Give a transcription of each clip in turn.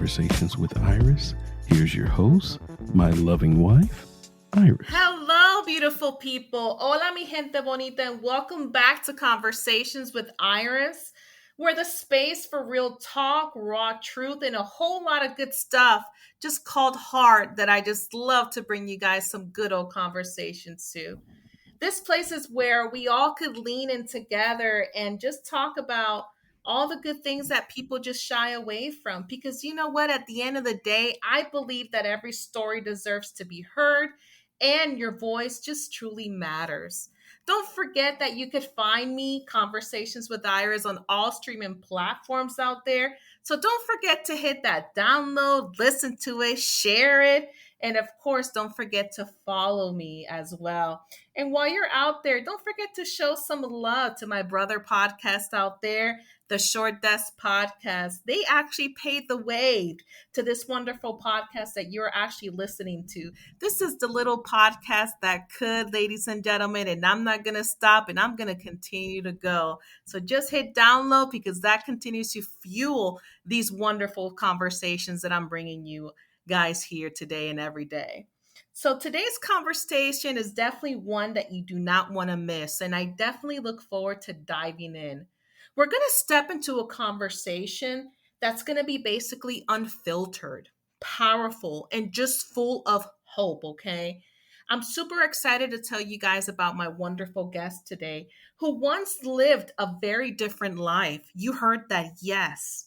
Conversations with Iris. Here's your host, my loving wife, Iris. Hello, beautiful people. Hola, mi gente bonita, and welcome back to Conversations with Iris. We're the space for real talk, raw truth, and a whole lot of good stuff just called heart that I just love to bring you guys some good old conversations to. This place is where we all could lean in together and just talk about all the good things that people just shy away from. Because you know what? At the end of the day, I believe that every story deserves to be heard and your voice just truly matters. Don't forget that you could find me, Conversations with Iris, on all streaming platforms out there. So don't forget to hit that download, listen to it, share it. And of course, don't forget to follow me as well. And while you're out there, don't forget to show some love to my brother podcast out there, the Short Desk Podcast. They actually paid the way to this wonderful podcast that you're actually listening to. This is the little podcast that could, ladies and gentlemen, and I'm not going to stop and I'm going to continue to go. So just hit download because that continues to fuel these wonderful conversations that I'm bringing you guys here today and every day. So today's conversation is definitely one that you do not want to miss, and I definitely look forward to diving in. We're going to step into a conversation that's going to be basically unfiltered, powerful, and just full of hope, okay? I'm super excited to tell you guys about my wonderful guest today who once lived a very different life. You heard that, yes.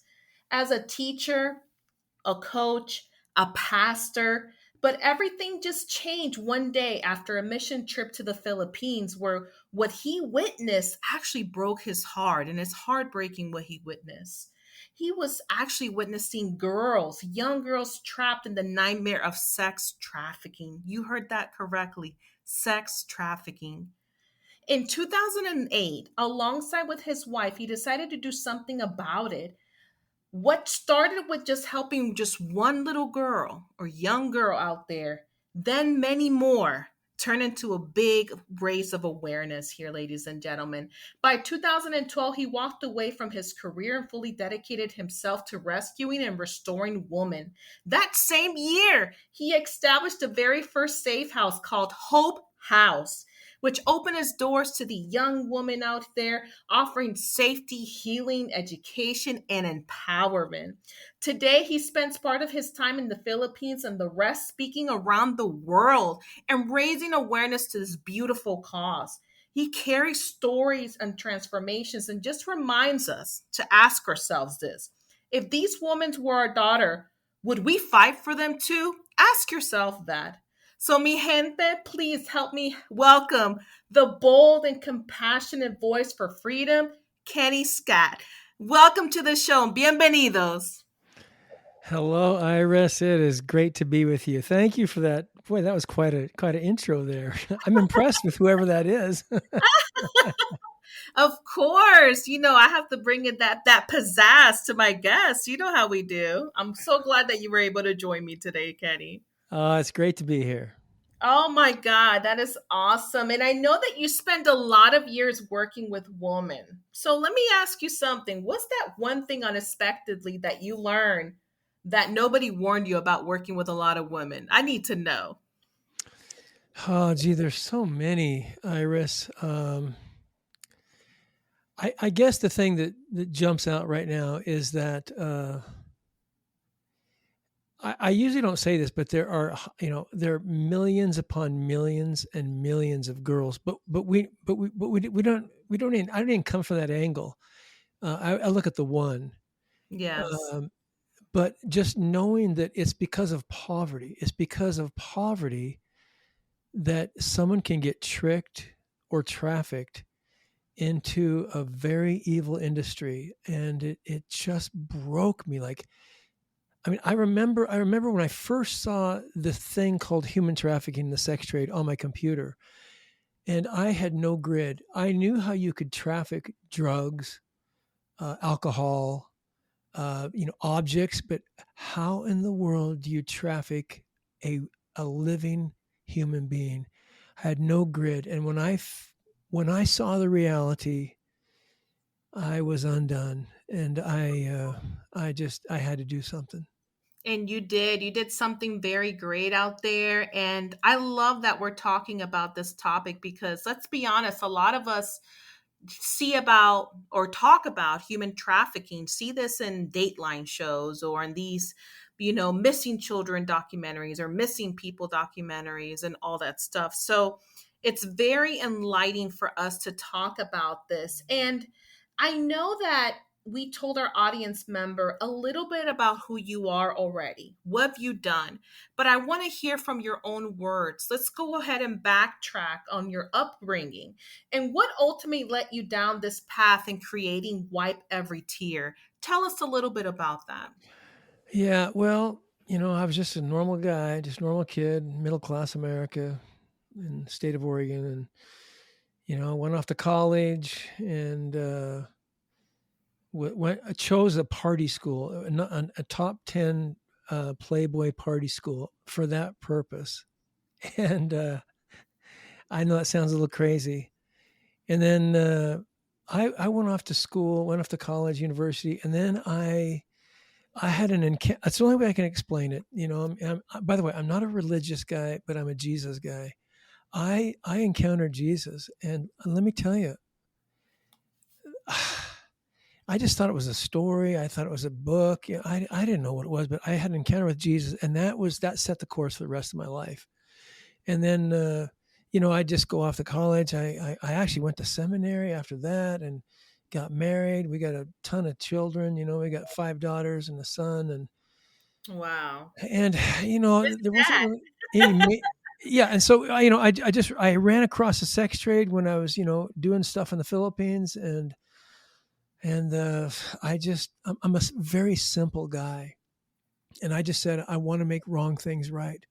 As a teacher, a coach, a pastor, but everything just changed one day after a mission trip to the Philippines where what he witnessed actually broke his heart, and it's heartbreaking what he witnessed. He was actually witnessing girls, young girls trapped in the nightmare of sex trafficking. You heard that correctly, sex trafficking. In 2008, alongside with his wife, he decided to do something about it. What started with just helping just one little girl or young girl out there, then many more turned into a big race of awareness here, ladies and gentlemen. By 2012, he walked away from his career and fully dedicated himself to rescuing and restoring women. That same year, he established the very first safe house called Hope House, which opened its doors to the young woman out there, offering safety, healing, education, and empowerment. Today, he spends part of his time in the Philippines and the rest speaking around the world and raising awareness to this beautiful cause. He carries stories and transformations and just reminds us to ask ourselves this. If these women were our daughter, would we fight for them too? Ask yourself that. So, mi gente, please help me welcome the bold and compassionate voice for freedom, Kenny Sacht. Welcome to the show. Bienvenidos. Hello, Iris. It is great to be with you. Thank you for that. Boy, that was quite an intro there. I'm impressed with whoever that is. Of course, I have to bring in that pizzazz to my guests. You know how we do. I'm so glad that you were able to join me today, Kenny. It's great to be here. Oh my God, that is awesome. And I know that you spend a lot of years working with women. So let me ask you something. What's that one thing unexpectedly that you learned that nobody warned you about working with a lot of women? I need to know. Oh, gee, there's so many, Iris. I guess the thing that jumps out right now is that I usually don't say this, but there are millions upon millions and millions of girls, but we don't even, I didn't come from that angle. I look at the one, Yes. um, but just knowing that it's because of poverty. It's because of poverty that someone can get tricked or trafficked into a very evil industry, and it just broke me. Like, I mean, I remember when I first saw the thing called human trafficking, the sex trade, on my computer, and I had no grid. I knew how you could traffic drugs, alcohol, objects, but how in the world do you traffic a a living human being? I had no grid, and when I saw the reality, I was undone, and I had to do something. And you did something very great out there. And I love that we're talking about this topic because let's be honest, a lot of us see about or talk about human trafficking, see this in Dateline shows or in these, missing children documentaries or missing people documentaries and all that stuff. So it's very enlightening for us to talk about this. And I know that we told our audience member a little bit about who you are already. What have you done? But I want to hear from your own words. Let's go ahead and backtrack on your upbringing and what ultimately led you down this path in creating Wipe Every Tear. Tell us a little bit about that. Yeah, well, I was just a normal guy, just normal kid, middle class America in the state of Oregon, and went off to college and chose a party school, a top 10 Playboy party school for that purpose. And I know that sounds a little crazy. And then I went off to school, went off to college, university, and then I had an encounter. That's the only way I can explain it. By the way, I'm not a religious guy, but I'm a Jesus guy. I encountered Jesus, and let me tell you, I just thought it was a story. I thought it was a book. I didn't know what it was, but I had an encounter with Jesus, and that set the course for the rest of my life. And then I just go off to college. I actually went to seminary after that and got married. We got a ton of children. We got 5 daughters and a son, Wow. and there wasn't That. really any. Yeah, and so I ran across the sex trade when I was doing stuff in the Philippines, and I'm a very simple guy, and I just said I want to make wrong things right,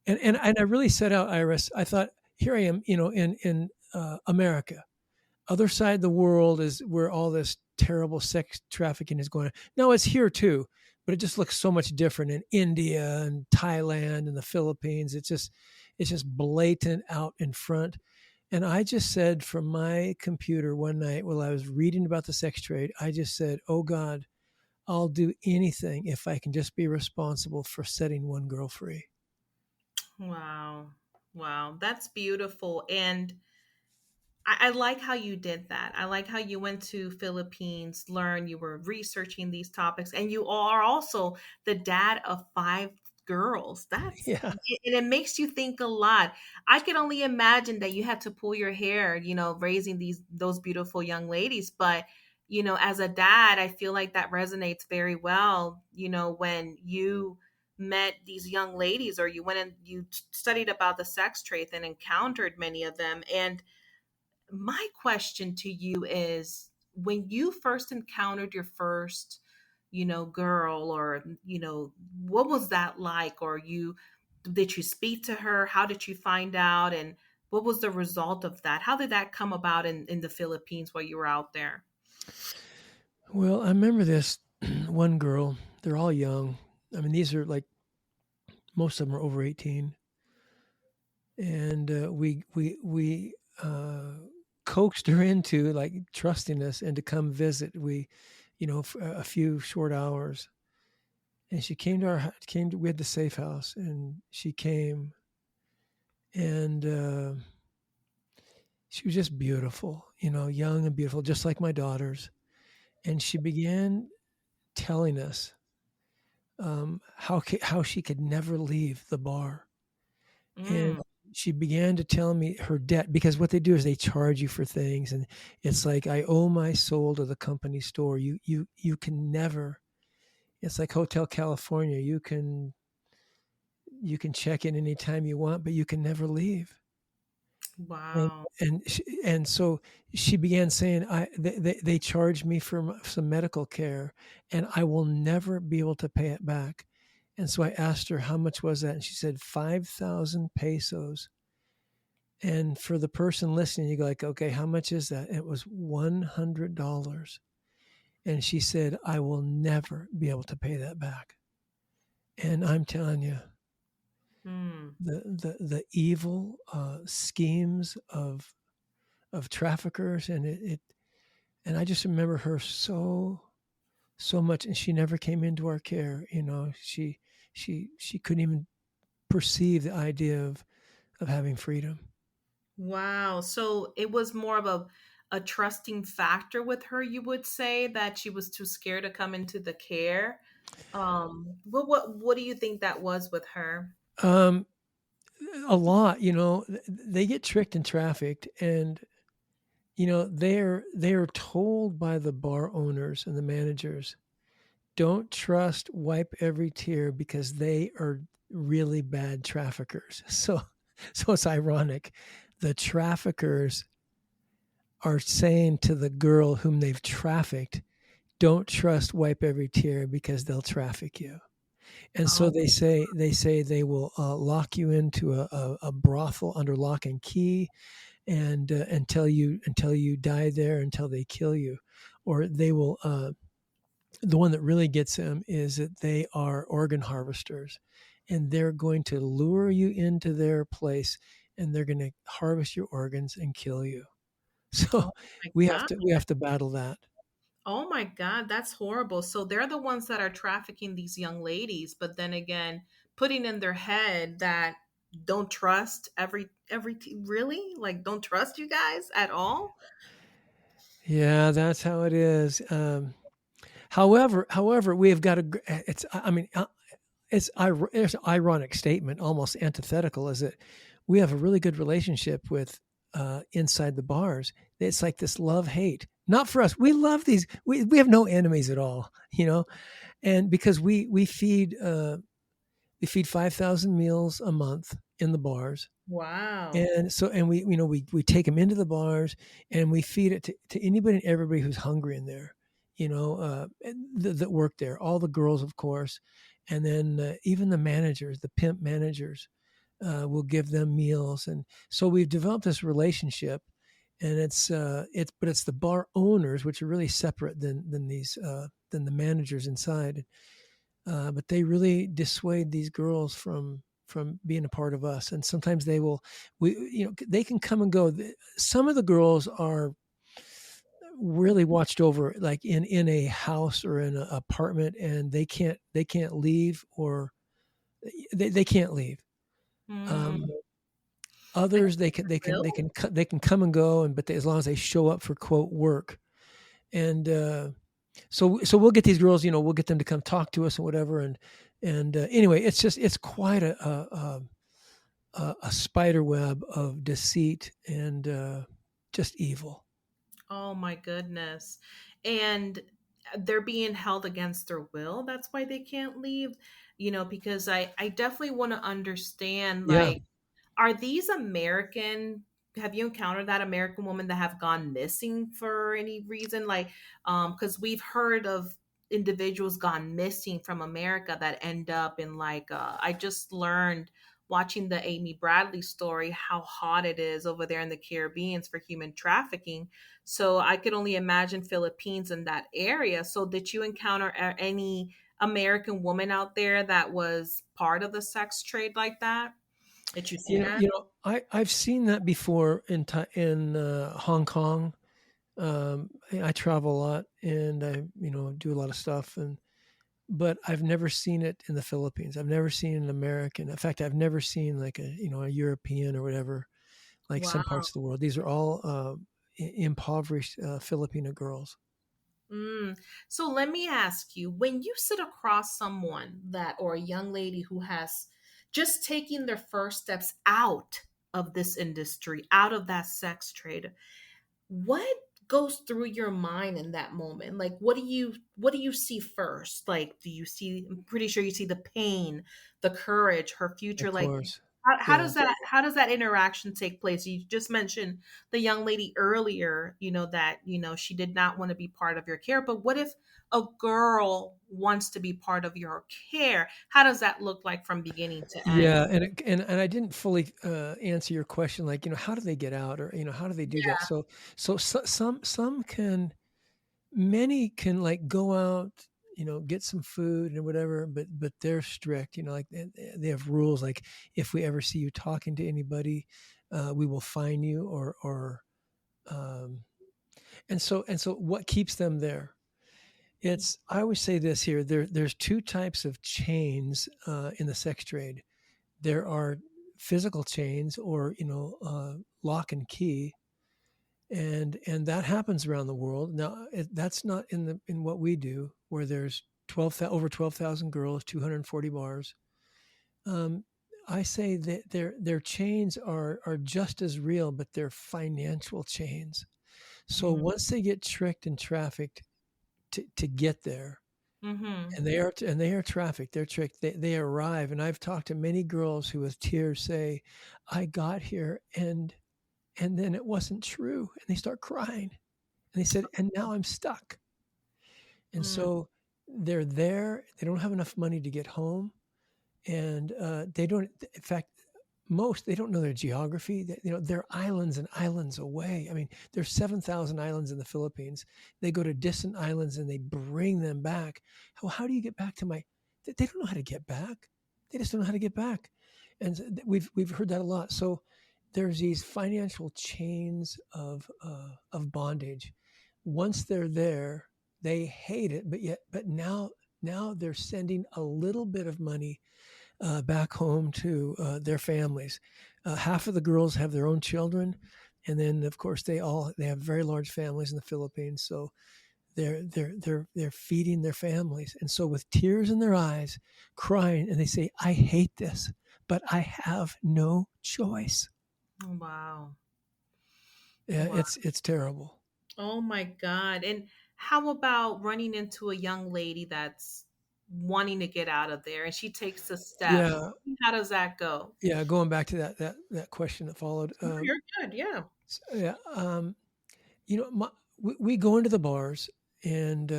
and I really set out, Iris. I thought, here I am, in America. Other side of the world is where all this terrible sex trafficking is going on. Now it's here too, but it just looks so much different in India and Thailand and the Philippines. It's just blatant out in front. And I just said from my computer one night while I was reading about the sex trade, I just said, "Oh God, I'll do anything if I can just be responsible for setting one girl free." Wow. Wow. That's beautiful. And I like how you did that. I like how you went to Philippines, learn, you were researching these topics, and you are also the dad of 5 girls. Yeah. And it makes you think a lot. I can only imagine that you had to pull your hair, raising those beautiful young ladies. But, as a dad, I feel like that resonates very well, when you met these young ladies or you went and you studied about the sex trade and encountered many of them. And my question to you is when you first encountered your first, girl or, what was that like? Or did you speak to her? How did you find out? And what was the result of that? How did that come about in the Philippines while you were out there? Well, I remember this one girl. They're all young. I mean, these are like most of them are over 18, and we coaxed her into like trusting us and to come visit. For a few short hours, and she came to we had the safe house, and she came, and she was just beautiful, young and beautiful, just like my daughters. And she began telling us how she could never leave the bar. And Mm, she began to tell me her debt, because what they do is they charge you for things, and it's like, I owe my soul to the company store. You can never. It's like Hotel California. You can check in anytime you want, but you can never leave. And wow. so she began saying, they charged me for some medical care, and I will never be able to pay it back. And so I asked her, how much was that? And she said 5,000 pesos. And for the person listening, you go like, okay, how much is that? It was $100. And she said, I will never be able to pay that back. And I'm telling you, Mm, the evil schemes of traffickers, and it and I just remember her so so much, and she never came into our care. She couldn't even perceive the idea of having freedom. Wow. So it was more of a trusting factor with her, you would say, that she was too scared to come into the care. What do you think that was with her? Um, a lot, they get tricked and trafficked, and they're told by the bar owners and the managers, don't trust Wipe Every Tear because they are really bad traffickers. So it's ironic. The traffickers are saying to the girl whom they've trafficked, don't trust Wipe Every Tear because they'll traffic you. And so Oh, they say they will lock you into a brothel under lock and key, and until you die there, until they kill you, or they will. The one that really gets them is that they are organ harvesters, and they're going to lure you into their place, and they're going to harvest your organs and kill you. So oh my we have God. to battle that. Oh my God, that's horrible. So they're the ones that are trafficking these young ladies, but then again, putting in their head that don't trust really? Like don't trust you guys at all? Yeah, that's how it is. However, we have got to. It's. I mean, it's an ironic statement, almost antithetical, is that we have a really good relationship with inside the bars. It's like this love hate. Not for us. We love these. We have no enemies at all, and because we feed 5,000 meals a month in the bars, Wow. and so, and we take them into the bars, and we feed it to anybody and everybody who's hungry in there, that work there, all the girls, of course, and then even the managers, the pimp managers, will give them meals. And so we've developed this relationship, and it's the bar owners, which are really separate than the managers inside, but they really dissuade these girls from being a part of us. And sometimes they can come and go. Some of the girls are really watched over, like in a house or in an apartment, and they can't leave, or they can't leave. Mm. um, I Others, they can come and go, and as long as they show up for quote work. And so we'll get these girls, we'll get them to come talk to us and whatever. And anyway, it's quite a spider web of deceit and just evil. Oh my goodness. And they're being held against their will. That's why they can't leave, because I definitely want to understand, Yeah. like, are these American? Have you encountered that American woman that have gone missing for any reason? Like, because we've heard of individuals gone missing from America that end up in like, I just learned watching the Amy Bradley story how hot it is over there in the Caribbean for human trafficking. So I could only imagine Philippines in that area. So did you encounter any American woman out there that was part of the sex trade like that? Did you see that? I've seen that before in Hong Kong. I travel a lot, and I do a lot of stuff, but I've never seen it in the Philippines. I've never seen an American. In fact, I've never seen like a European or whatever, like some Wow. parts of the world. These are all impoverished Filipino girls. Mm. So let me ask you, when you sit across someone that or a young lady who has just taken their first steps out of this industry, out of that sex trade, what goes through your mind in that moment? Like what do you see first? Like do you see, I'm pretty sure you see the pain, the courage, her Of future, like course. how Yeah. does that interaction take place? You just mentioned the young lady earlier, that she did not want to be part of your care, but what if a girl wants to be part of your care? How does that look like from beginning to end? Yeah, and I didn't fully answer your question, like, how do they get out, or how do they do that? So some can, many can, like, go out, get some food and whatever, but they're strict, like they have rules, like, if we ever see you talking to anybody, we will fine you, or um, and so what keeps them there? It's I always say this here. There's two types of chains in the sex trade. There are physical chains, or lock and key, and that happens around the world. Now that's not in what we do, where there's over 12,000 girls, 240 bars. Um, I say that their chains are just as real, but they're financial chains. So Mm-hmm. once they get tricked and trafficked to get there, Mm-hmm. and they are trafficked, they're tricked, they arrive. And I've talked to many girls who with tears say, I got here and then it wasn't true, and they start crying, and they said, and now I'm stuck. And Mm. so they're there, they don't have enough money to get home, and they don't, in fact, most, they don't know their geography. They're islands and islands away. I mean, there's 7,000 islands in the Philippines. They go to distant islands and they bring them back. How do you get back to my? They don't know how to get back. They just don't know how to get back, and we've heard that a lot. So there's these financial chains of bondage. Once they're there, they hate it, but now they're sending a little bit of money back home to their families. Half of the girls have their own children, and then of course they have very large families in the Philippines. So they're feeding their families, and so with tears in their eyes, crying, and they say, "I hate this, but I have no choice." Wow. Yeah, Wow. it's terrible. Oh my God. And how about running into a young lady that's wanting to get out of there and she takes a step? Yeah, How does that go? yeah. Going back to that question that followed. No, you're good. Yeah. Yeah. We go into the bars, and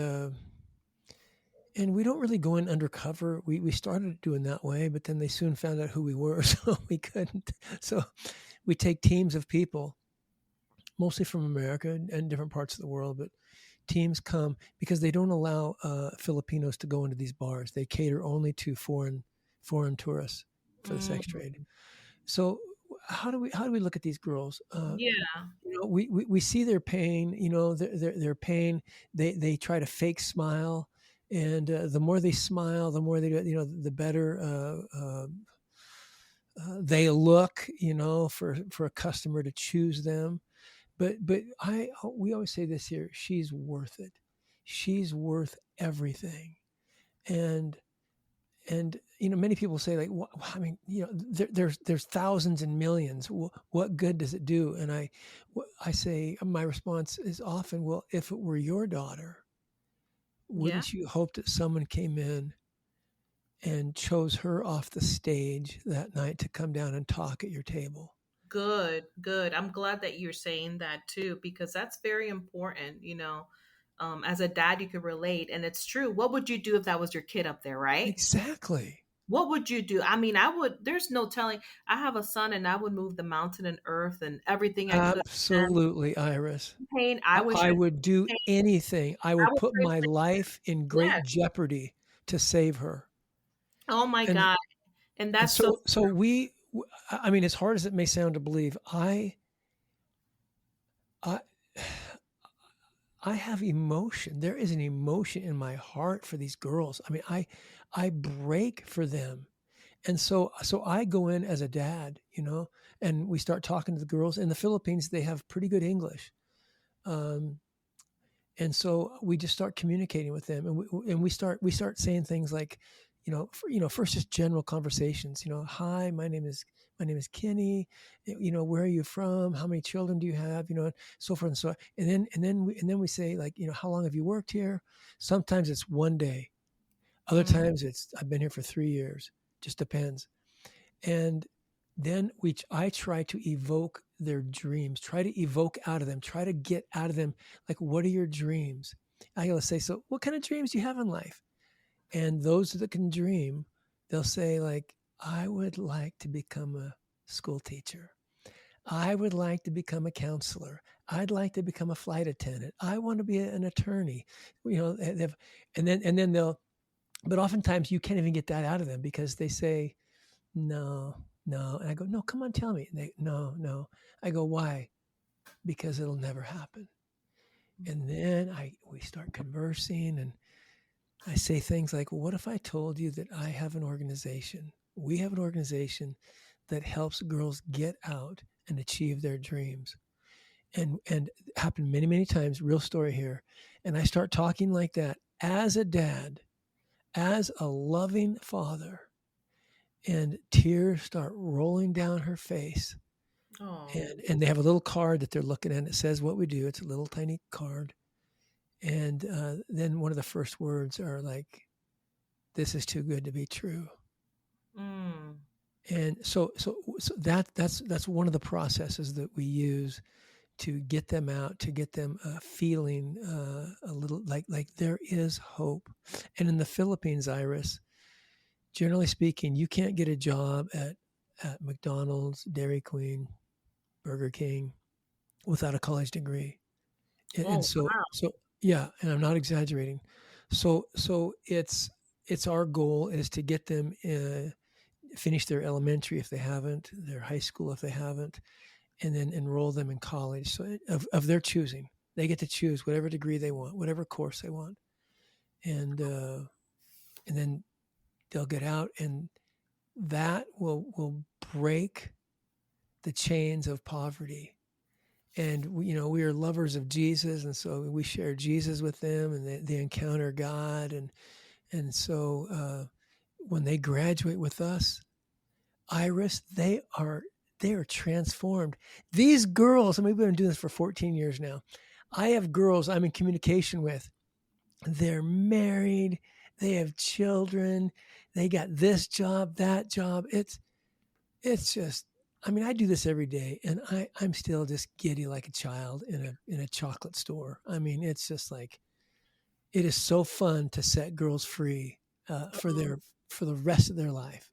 we don't really go in undercover. We started doing that way, but then they soon found out who we were, so we couldn't. So we take teams of people, mostly from America and different parts of the world, but teams come because they don't allow Filipinos to go into these bars. They cater only to foreign tourists for the sex Mm, trade. So how do we look at these girls? yeah. We see their pain, their pain. They try to fake smile, and the more they smile, the more they do, the better they look, for a customer to choose them. But we always say this here: she's worth it. She's worth everything. And and many people say, like, I mean, there's thousands and millions. What good does it do? And I say, my response is often, well, if it were your daughter, Yeah. wouldn't you hope that someone came in and chose her off the stage that night to come down and talk at your table? Good. Good. I'm glad that you're saying that too, because that's very important. As a dad, you could relate. And it's true. What would you do if that was your kid up there, right? Exactly. What would you do? I mean, there's no telling. I have a son and I would move the mountain and earth and everything I could. Absolutely, Iris. Pain. I would I shed would do pain. anything. I I would would put my pray life in for, great yes. jeopardy to save her. Oh my And God. And and that's so so I mean, as hard as it may sound to believe, I I have emotion. There is an emotion in my heart for these girls. I mean, I break for them. And so I go in as a dad, and we start talking to the girls. In the Philippines, they have pretty good English. Um, and so we just start communicating with them, and we start saying things like, first just general conversations. Hi, my name is Kenny. Where are you from? How many children do you have? So forth and so on. And then we say, like, how long have you worked here? Sometimes it's one day. Other mm, times it's I've been here for 3 years. Just depends. And then I try to evoke their dreams, try to evoke out of them, try to get out of them, like, what are your dreams? I gotta say, so what kind of dreams do you have in life? And those that can dream, they'll say, like, I would like to become a school teacher. I would like to become a counselor. I'd like to become a flight attendant. I want to be an attorney. And then they'll, but oftentimes you can't even get that out of them because they say, no, no. And I go, no, come on, tell me. And they, no, no. I go, why? Because it'll never happen. And then we start conversing, and I say things like, well, what if I told you that I have an organization? We have an organization that helps girls get out and achieve their dreams. And happened many, many times, real story here. And I start talking like that as a dad, as a loving father, and tears start rolling down her face. Oh. And they have a little card that they're looking at. And it says what we do. It's a little tiny card. And then one of the first words are like, "This is too good to be true." Mm. And so that's one of the processes that we use to get them out, to get them feeling a little like there is hope. And in the Philippines, Iris, generally speaking, you can't get a job at McDonald's, Dairy Queen, Burger King without a college degree. And Oh, so wow. yeah, and I'm not exaggerating. So it's our goal is to get them finish their elementary if they haven't, their high school if they haven't, and then enroll them in college. So of their choosing, they get to choose whatever degree they want, whatever course they want, and then they'll get out, and that will break the chains of poverty. And we are lovers of Jesus, and so we share Jesus with them, and they encounter God, and so when they graduate with us, Iris, they are transformed. These girls, and we've been doing this for 14 years now. I have girls I'm in communication with. They're married, they have children, they got this job, that job. It's just, I mean, I do this every day, and I'm still just giddy like a child in a chocolate store. I mean, it's just like, it is so fun to set girls free for the rest of their life.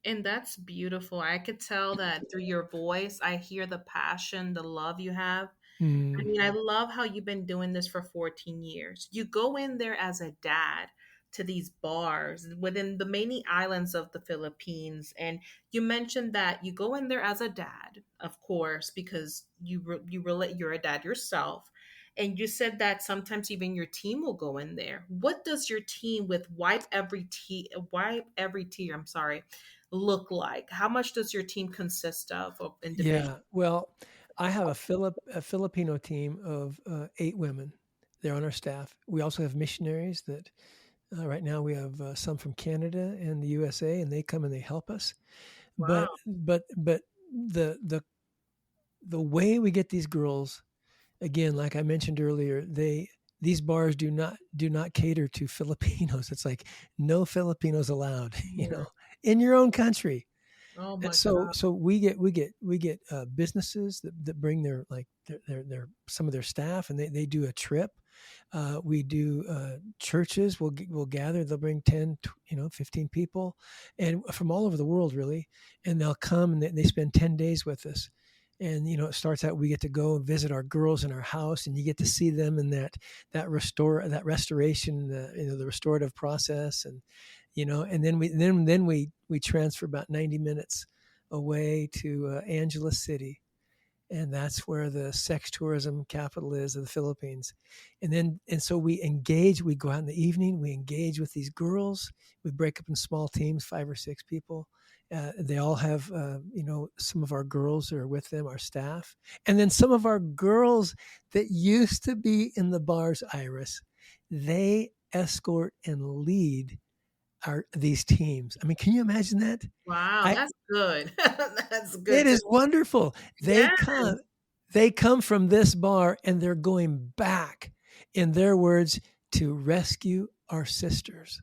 And that's beautiful. I could tell that through your voice. I hear the passion, the love you have. I Mm, mean, I love how you've been doing this for 14 years. You go in there as a dad to these bars within the many islands of the Philippines, and you mentioned that you go in there as a dad, of course, because you relate you're a dad yourself. And you said that sometimes even your team will go in there. What does your team with wipe every tear, I'm sorry, look like? How much does your team consist of individuals? yeah. Well, I have a Filipino team of 8 women. They're on our staff. We also have missionaries that right now we have some from Canada and the USA, and they come and they help us. Wow. But the way we get these girls, again, like I mentioned earlier, these bars do not cater to Filipinos. It's like no Filipinos allowed, Yeah. in your own country. Oh And my God. so we get businesses that bring their some of their staff, and they do a trip. We do churches will gather. They'll bring 10, 15 people, and from all over the world really, and they'll come and they spend 10 days with us. And it starts out, we get to go and visit our girls in our house, and you get to see them in that restoration, the restorative process, and then we transfer about 90 minutes away to Angeles City, and that's where the sex tourism capital is of the Philippines. And so we go out in the evening, we engage with these girls, we break up in small teams, 5 or 6 people. They all have some of our girls that are with them, our staff, and then some of our girls that used to be in the bars, Iris, they escort and lead these teams. I mean, can you imagine that? Wow, I that's good. That's It good to is wonderful. They yeah. come they come from this bar, and they're going back, in their words, to rescue our sisters.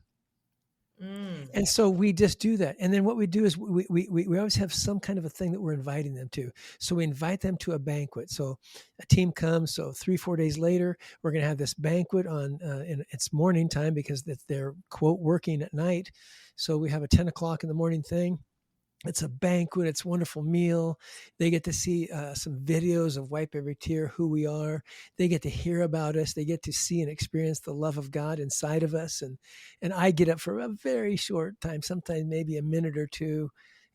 Mm. And so we just do that. And then what we do is we always have some kind of a thing that we're inviting them to. So we invite them to a banquet. So a team comes. So 3-4 days later, we're going to have this banquet and it's morning time because they're quote working at night. So we have a 10 o'clock in the morning thing. It's a banquet. It's a wonderful meal. They get to see some videos of Wipe Every Tear, who we are. They get to hear about us. They get to see and experience the love of God inside of us. And I get up for a very short time, sometimes maybe a minute or two,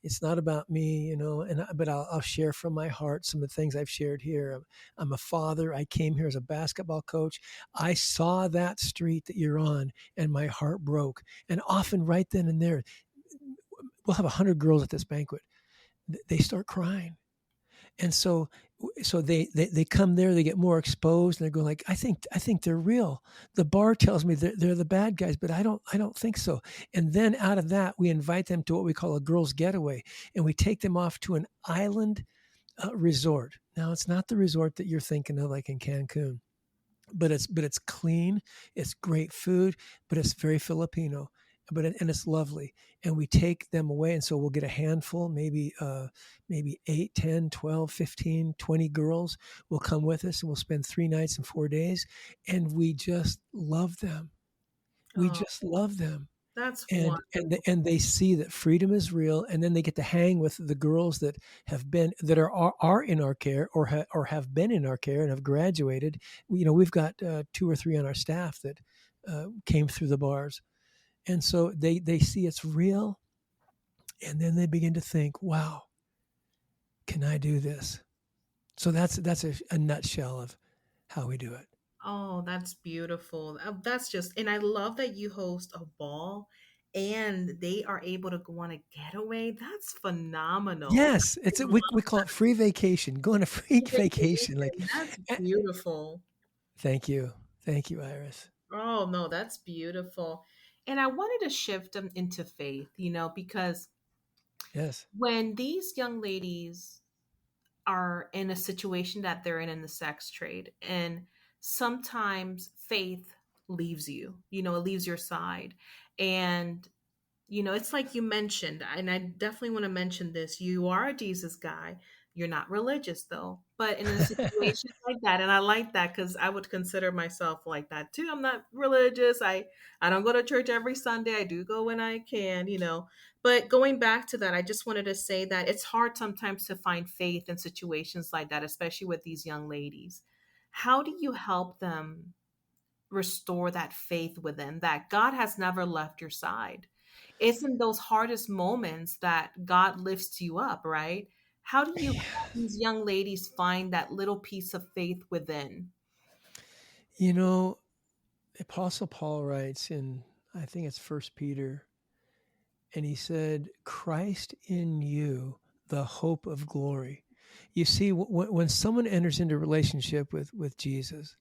It's not about me, but I'll share from my heart some of the things I've shared here. I'm a father. I came here as a basketball coach. I saw that street that you're on, and my heart broke. And often, right then and there, we'll have 100 girls at this banquet. They start crying, and so they come there, they get more exposed, and they're going like, I think they're real. The bar tells me they're the bad guys, but I don't think so. And then out of that, we invite them to what we call a girls getaway, and we take them off to an island resort. Now, it's not the resort that you're thinking of, like in Cancun, but it's clean, it's great food, but it's very Filipino, and it's lovely. And we take them away, and so we'll get a handful, maybe 8, 10, 12, 15, 20 girls will come with us, and we'll spend 3 nights and 4 days, and we just love them. We Oh, just love them. that's And wonderful. and they see that freedom is real, and then they get to hang with the girls that are in our care, or have been in our care and have graduated. We've got 2 or 3 on our staff that came through the bars, and so they see it's real, and then they begin to think, wow, can I do this? So that's a nutshell of how we do it. Oh, that's beautiful. That's just, and I love that you host a ball and they are able to go on a getaway. That's phenomenal. Yes, I we call it free vacation. Go on a free love vacation. Like, vacation. That's eh, beautiful. thank you, Iris. Oh, no, that's beautiful. And I wanted to shift them into faith, because Yes. when these young ladies are in a situation that they're in the sex trade, and sometimes faith leaves you, it leaves your side. And it's like you mentioned, and I definitely want to mention this. You are a Jesus guy. You're not religious, though. But in a situation like that, and I like that because I would consider myself like that too. I'm not religious. I don't go to church every Sunday. I do go when I can. But going back to that, I just wanted to say that it's hard sometimes to find faith in situations like that, especially with these young ladies. How do you help them restore that faith within that God has never left your side? It's in those hardest moments that God lifts you up, right? How do you help these young ladies find that little piece of faith within? You know, Apostle Paul writes in, I think it's First Peter, and he said, Christ in you, the hope of glory. You see, when someone enters into a relationship with Jesus,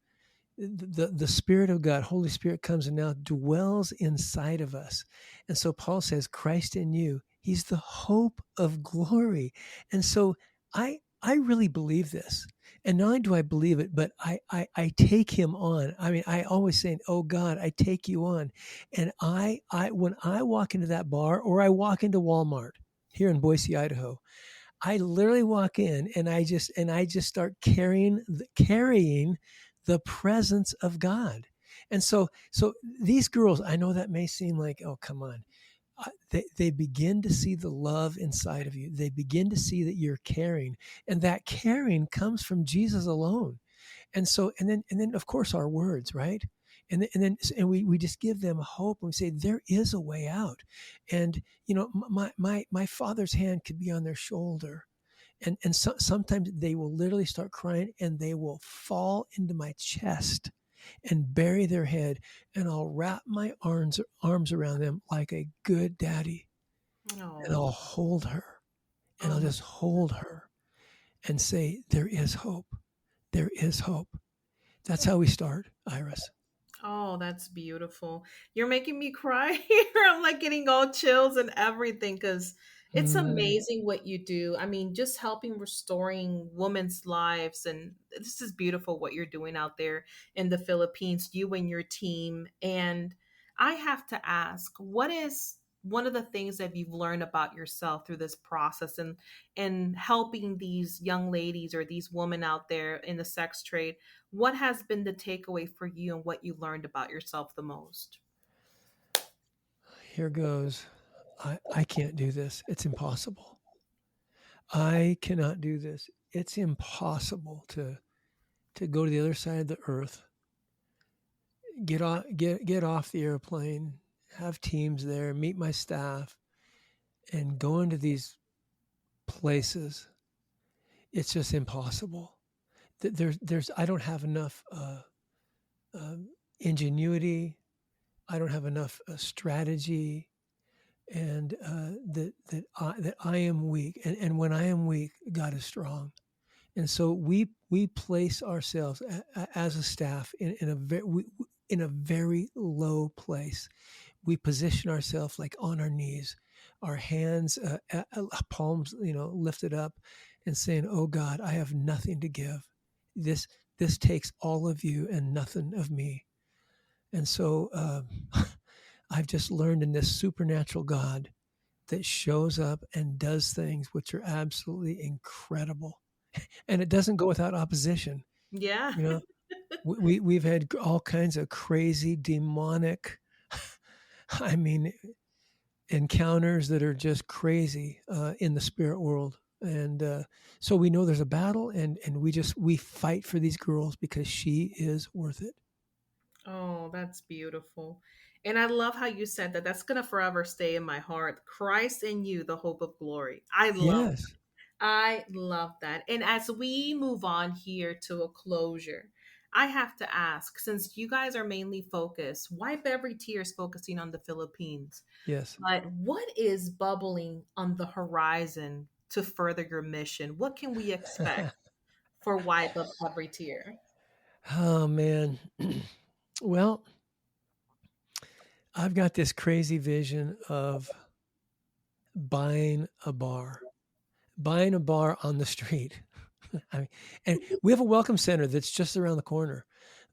the Spirit of God, Holy Spirit, comes and now dwells inside of us. And so Paul says, Christ in you, he's the hope of glory. And so I really believe this. And not only do I believe it, but I take him on. I mean, I always say, oh God, I take you on. And when I walk into that bar, or I walk into Walmart here in Boise, Idaho, I literally walk in, and I just start carrying the presence of God. And so these girls, I know that may seem like, oh, come on. They begin to see the love inside of you. They begin to see that you're caring, and that caring comes from Jesus alone. And then of course our words, right? And we just give them hope, and we say there is a way out. And my father's hand could be on their shoulder, and sometimes they will literally start crying, and they will fall into my chest and bury their head, and I'll wrap my arms around them like a good daddy, and Oh, I'll hold her, and oh I'll my just hold her and say, there is hope. There is hope. That's how we start, Iris. Oh, that's beautiful. You're making me cry here. I'm like getting all chills and everything because it's Mm, amazing what you do. I mean, just helping restoring women's lives. And this is beautiful what you're doing out there in the Philippines, you and your team. And I have to ask, what is one of the things that you've learned about yourself through this process and helping these young ladies or these women out there in the sex trade? What has been the takeaway for you and what you learned about yourself the most? here goes. I can't do this. It's impossible. I cannot do this. It's impossible to go to the other side of the earth, get off the airplane, have teams there, meet my staff, and go into these places, it's just impossible. There's I don't have enough ingenuity. I don't have enough strategy, and that I am weak. And when I am weak, God is strong. And so we place ourselves as a staff in a very low place. We position ourselves like on our knees, our hands, palms, lifted up, and saying, "Oh God, I have nothing to give. This this takes all of you and nothing of me." And so I've just learned in this supernatural God that shows up and does things which are absolutely incredible, and it doesn't go without opposition. Yeah. You know, we've had all kinds of crazy demonic, I mean, encounters that are just crazy in the spirit world. And so we know there's a battle, and we fight for these girls because she is worth it. Oh, that's beautiful. And I love how you said that. That's going to forever stay in my heart. Christ in you, the hope of glory. Yes. I love that. And as we move on here to a closure, I have to ask, since you guys are mainly focused, Wipe Every Tear is focusing on the Philippines, Yes. but what is bubbling on the horizon to further your mission? What can we expect for Wipe Up Every Tear? Oh man. Well, I've got this crazy vision of buying a bar, buying a bar on the street. I mean, and we have a welcome center that's just around the corner.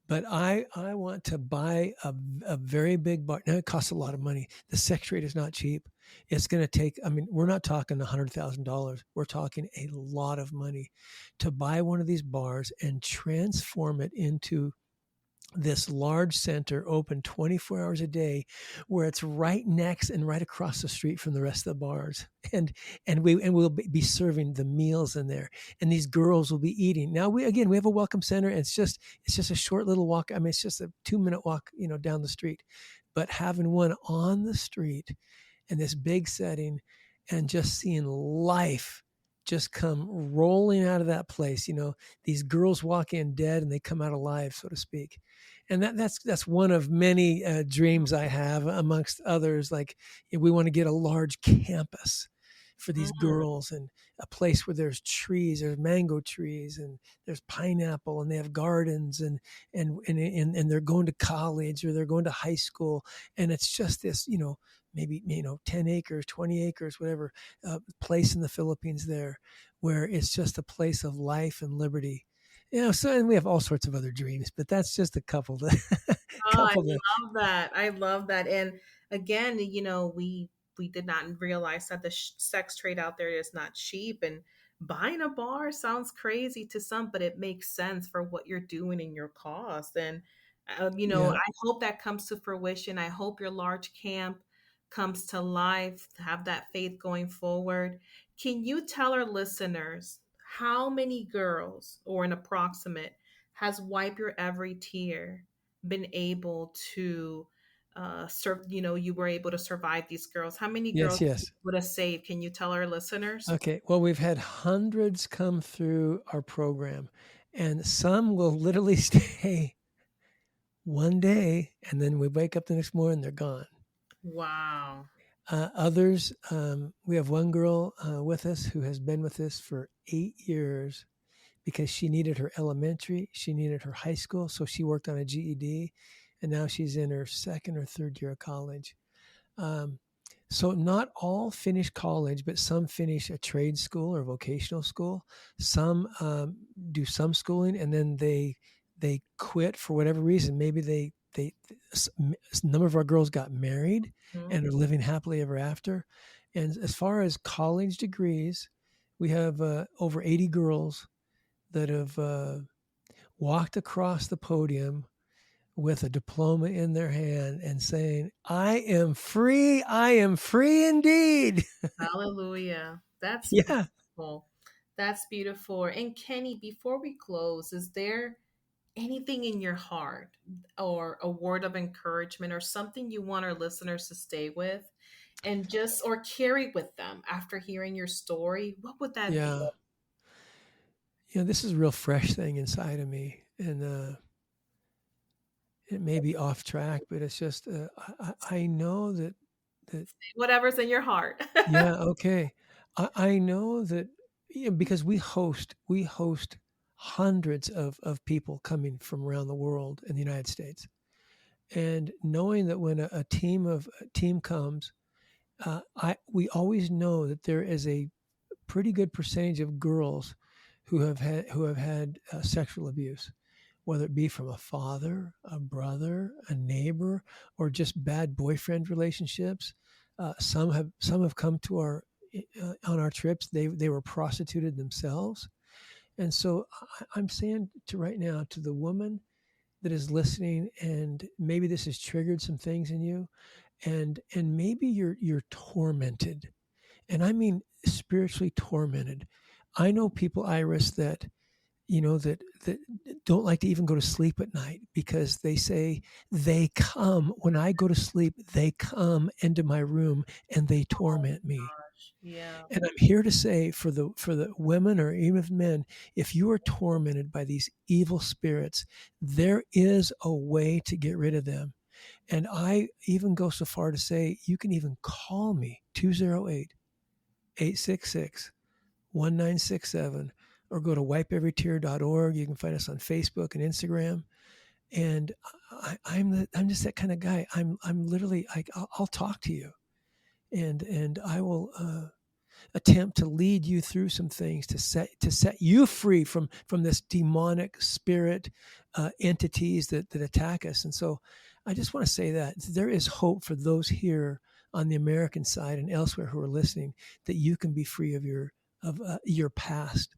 But I want to buy a very big bar. Now it costs a lot of money. The sex rate is not cheap. It's going to take. I mean, we're not talking $100,000. We're talking a lot of money to buy one of these bars and transform it into this large center open 24 hours a day, where it's right next and right across the street from the rest of the bars. And we'll be serving the meals in there, and these girls will be eating. Now we have a welcome center, and it's just a short little walk. I mean, it's just a 2-minute walk, down the street. But having one on the street in this big setting, and just seeing life just come rolling out of that place. These girls walk in dead and they come out alive, so to speak. And that's one of many dreams I have, amongst others. Like, we want to get a large campus for these Mm. girls, and a place where there's mango trees, and there's pineapple, and they have gardens, and they're going to college, or they're going to high school, and it's just this, maybe 10 acres, 20 acres, whatever, place in the Philippines there, where it's just a place of life and liberty. So, and we have all sorts of other dreams, but that's just a couple that Oh, I couple that love that. I love that. And again, we did not realize that the sex trade out there is not cheap. And buying a bar sounds crazy to some, but it makes sense for what you're doing and your cost. And yeah. I hope that comes to fruition. I hope your large camp comes to life. Have that faith going forward. Can you tell our listeners how many girls, or an approximate, has Wipe Your Every Tear been able to you were able to survive these girls? How many Yes, girls yes. would have saved? Can you tell our listeners? Okay. Well, we've had hundreds come through our program, and some will literally stay one day, and then we wake up the next morning, they're gone. Wow. Others, we have one girl with us who has been with us for 8 years, because she needed her elementary, she needed her high school, so she worked on a GED, and now she's in her second or third year of college. Um, so not all finish college, but some finish a trade school or vocational school. Some do some schooling, and then they quit for whatever reason. Maybe a number of our girls got married Mhm. and are living happily ever after. And as far as college degrees, we have over 80 girls that have walked across the podium with a diploma in their hand and saying, I am free indeed." Hallelujah. That's Yeah. beautiful. That's beautiful. And Kenny, before we close, is there anything in your heart, or a word of encouragement, or something you want our listeners to stay with? and just or carry with them after hearing your story, what would that be? Yeah. This is a real fresh thing inside of me. And it may be off track, but it's just, I know that, Whatever's in your heart. yeah, okay. I know that, because we host hundreds of people coming from around the world in the United States. And knowing that when a team comes, we always know that there is a pretty good percentage of girls who have had sexual abuse, whether it be from a father, a brother, a neighbor, or just bad boyfriend relationships. Some have come to our on our trips. They were prostituted themselves, and so I'm saying to right now to the woman that is listening, and maybe this has triggered some things in you, and maybe you're tormented, and I mean spiritually tormented. I know people, Iris, that that don't like to even go to sleep at night because they say they come when I go to sleep, they come into my room and they torment me. Yeah. And I'm here to say for the women or even men, if you are tormented by these evil spirits, there is a way to get rid of them. And I even go so far to say you can even call me 208-866-1967, or go to wipeeverytear.org. You can find us on Facebook and Instagram. And I'm just that kind of guy. I'm literally I'll talk to you, and I will attempt to lead you through some things to set you free from this demonic spirit entities that attack us. And so I just want to say that there is hope for those here on the American side and elsewhere who are listening, that you can be free of your past.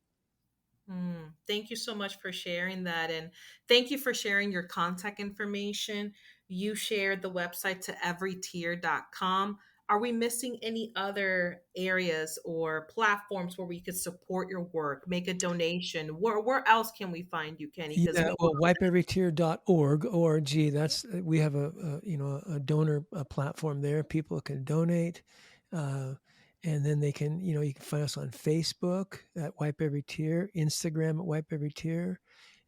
Thank you so much for sharing that. And thank you for sharing your contact information. You shared the website to everytier.com. Are we missing any other areas or platforms where we could support your work, make a donation? Where else can we find you, Kenny? Because Yeah, we well, wipeeverytear.org, org. That's we have a donor platform there. People can donate, uh, and then they can you can find us on Facebook at Wipe Every Tear, Instagram at Wipe Every Tear,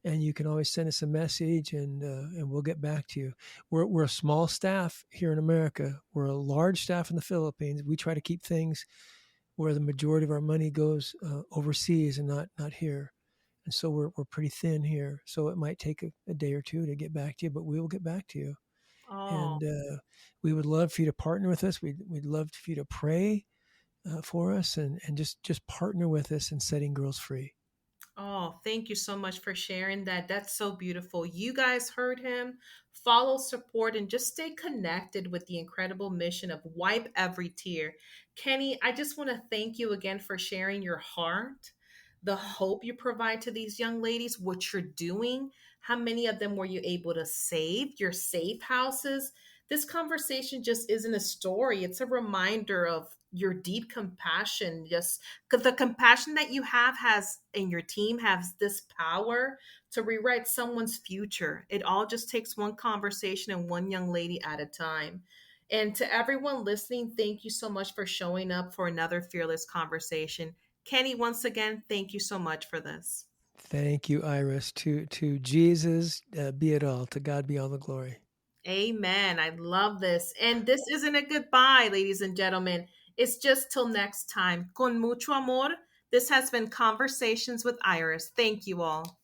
and you can always send us a message, and we'll get back to you. We're a small staff here in America. We're a large staff in the Philippines. We try to keep things where the majority of our money goes overseas and not here. And so we're pretty thin here. So it might take a day or two to get back to you, but we will get back to you. oh, And we would love for you to partner with us. We'd love for you to pray for us, and just partner with us in setting girls free. Oh, thank you so much for sharing that. That's so beautiful. You guys heard him. Follow, support, and just stay connected with the incredible mission of Wipe Every Tear. Kenny, I just want to thank you again for sharing your heart, the hope you provide to these young ladies, what you're doing. How many of them were you able to save? Your safe houses. This conversation just isn't a story, it's a reminder of your deep compassion, just because the compassion that you have has and your team has this power to rewrite someone's future. It all just takes one conversation and one young lady at a time. And to everyone listening, thank you so much for showing up for another fearless conversation. Kenny, once again, thank you so much for this. Thank you, Iris. To Jesus be it all. To God be all the glory. Amen. I love this. And this isn't a goodbye, ladies and gentlemen. It's just till next time. Con mucho amor. This has been Conversations with Iris. Thank you all.